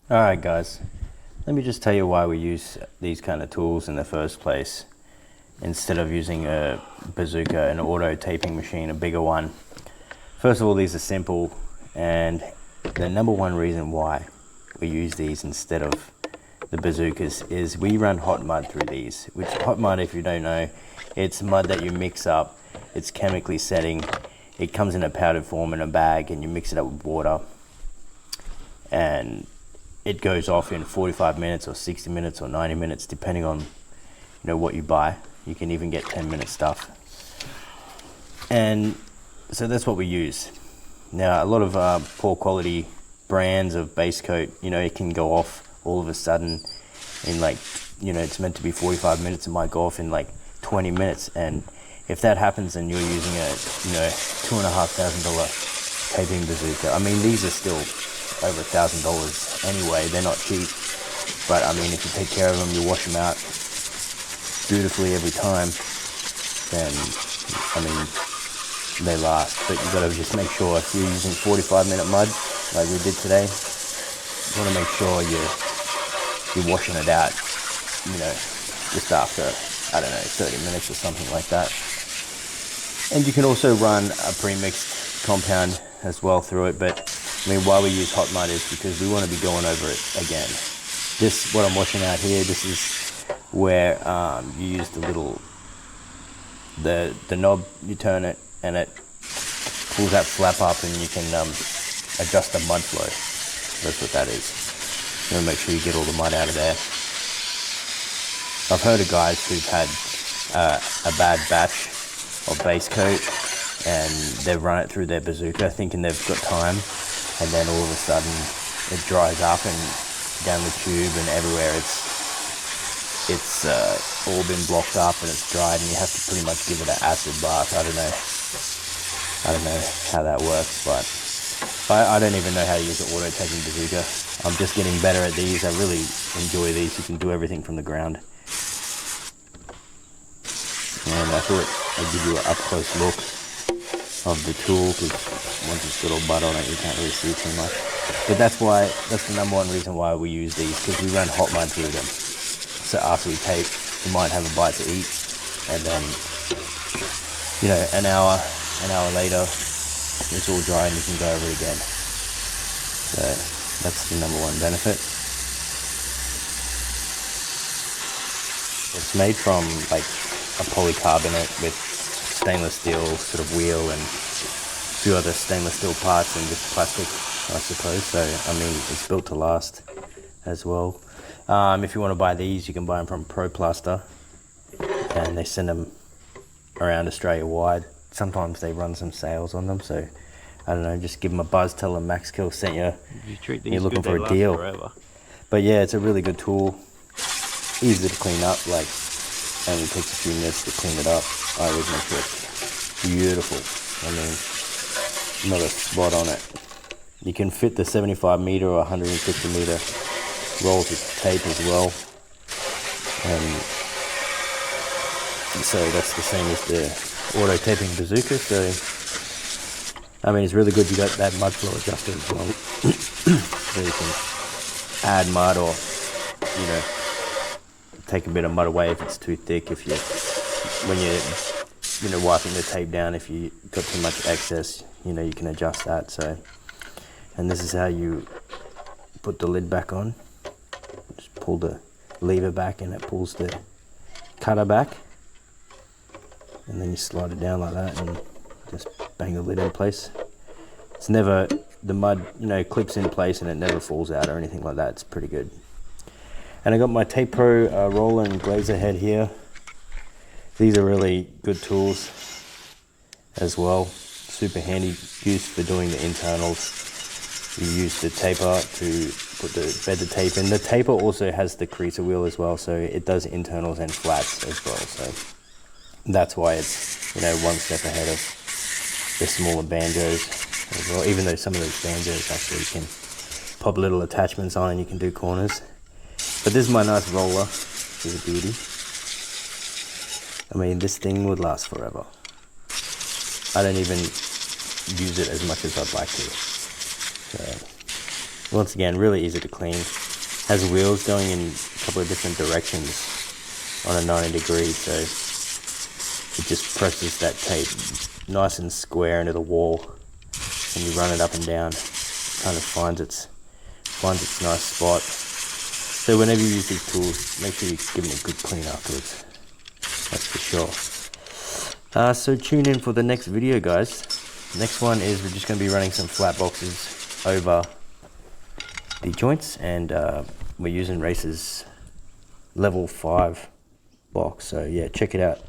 Alright guys, let me just tell you why we use these kind of tools in the first place instead of using a bazooka, an auto taping machine, a bigger one. First of all, these are simple, and the number one reason why we use these instead of the bazookas is we run hot mud through these. Which hot mud, if you don't know, it's mud that you mix up, it's chemically setting, it comes in a powdered form in a bag and you mix it up with water and it goes off in 45 minutes or 60 minutes or 90 minutes depending on what you buy. You can even get 10-minute stuff, and so that's what we use. Now a lot of poor quality brands of base coat, it can go off all of a sudden in it's meant to be 45 minutes, it might go off in 20 minutes, and if that happens and you're using a $2,500 taping bazooka, I mean these are still over $1,000 anyway. They're not cheap, but I mean if you take care of them, you wash them out beautifully every time, then I mean they last. But you gotta just make sure, if you're using 45-minute mud like we did today, you want to make sure you're washing it out just after, I don't know, 30 minutes or something like that. And you can also run a pre-mixed compound as well through it, but I mean why we use hot mud is because we want to be going over it again. This, what I'm washing out here, this is where you use the little, the knob, you turn it and it pulls that flap up and you can adjust the mud flow. That's what that is. You want to make sure you get all the mud out of there. I've heard of guys who've had a bad batch of base coat and they've run it through their bazooka thinking they've got time, and then all of a sudden it dries up and down the tube and everywhere it's all been blocked up and it's dried, and you have to pretty much give it an acid bath. I don't know how that works, but I don't even know how to use an auto taping bazooka. I'm just getting better at these. I really enjoy these. You can do everything from the ground. And I thought I'd give you an up close look of the tool, because once it's got all mud on it you can't really see too much. But that's the number one reason why we use these, because we run hot mud through them. So after we tape, you might have a bite to eat, and then an hour later it's all dry and you can go over it again. So that's the number one benefit. It's made from a polycarbonate with stainless steel sort of wheel and a few other stainless steel parts and just plastic, I suppose. So I mean it's built to last as well. If you want to buy these, you can buy them from Pro Plaster, and they send them around Australia wide. Sometimes they run some sales on them, so I don't know, just give them a buzz, tell them Max Kill sent you. You're looking for a deal. Forever. But yeah, it's a really good tool, easy to clean up, only takes a few minutes to clean it up. I always make sure it's beautiful. I mean, not a spot on it. You can fit the 75 meter or 150 meter rolls of tape as well. So that's the same as the auto taping bazooka. So I mean it's really good. You got that mud flow adjuster as well. So you can add mud or take a bit of mud away if it's too thick. If when you're wiping the tape down, if you got too much excess, you can adjust that. So, and this is how you put the lid back on. Just pull the lever back and it pulls the cutter back, and then you slide it down like that and just bang the lid in place. It's never, the mud clips in place and it never falls out or anything like that. It's pretty good. And I got my Tape Pro roller and glazer head here. These are really good tools as well. Super handy, used for doing the internals. You use the taper to bed the tape in. The taper also has the creaser wheel as well, so it does internals and flats as well. So that's why it's one step ahead of the smaller banjos as well. Even though some of those banjos actually can pop little attachments on and you can do corners. But this is my nice roller. This is a beauty. I mean, this thing would last forever. I don't even use it as much as I'd like to. So Once again, really easy to clean. Has wheels going in a couple of different directions on a 90 degree, so it just presses that tape nice and square into the wall, and you run it up and down. Kind of finds its nice spot. So whenever you use these tools, make sure you give them a good clean afterwards. That's for sure. So tune in for the next video, guys. Next one is we're just going to be running some flat boxes over the joints, and we're using Racer's level 5 box. So yeah, check it out.